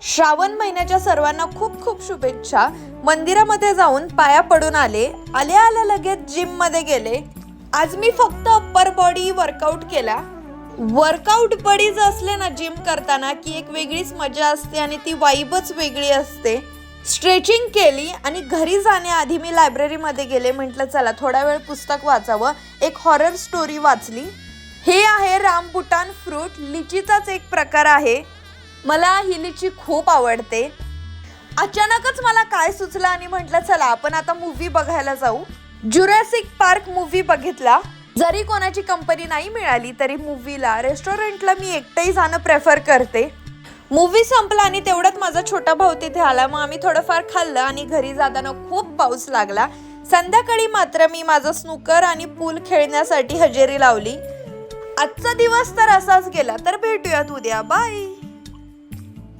श्रावण महिन्याच्या सर्वांना खूप खूप शुभेच्छा। मंदिरामध्ये जाऊन पाया पडून आल्या लगेच जिम मध्ये गेले। आज मी फक्त अप्पर बॉडी वर्कआउट केला। वर्कआउट बॉडीज असले ना जिम करताना की एक वेगळीच मजा असते आणि ती वाइबच वेगळी असते। स्ट्रेचिंग केली आणि घरी जाण्याआधी मी लायब्ररीमध्ये गेले। म्हटलं चला थोडा वेळ पुस्तक वाचावं। एक हॉरर स्टोरी वाचली। हे आहे रामबुटान फ्रूट, लिचीचाच एक प्रकार आहे। मला ही लिची खूप आवडते। अचानकच मला काय सुचलं आणि म्हटलं चला आपण आता मूवी बघायला जाऊ। जुरासिक पार्क मूवी बघितला। जरी कोणाची कंपनी नाही मिळाली तरी मूवीला रेस्टॉरंटला मी एकटेही जाणं प्रेफर करते। मूवी संपला आणि तेवढ्यात माझा छोटा भाऊ तिथे आला। मग आम्ही थोडंफार खाल्लं आणि घरी जाताना खूप पाऊस लागला। संध्याकाळी मात्र मी माझं स्नूकर आणि पूल खेळण्यासाठी हजेरी लावली। आजचा दिवस तर असाच गेला, तर भेटूयात उद्या। बाय।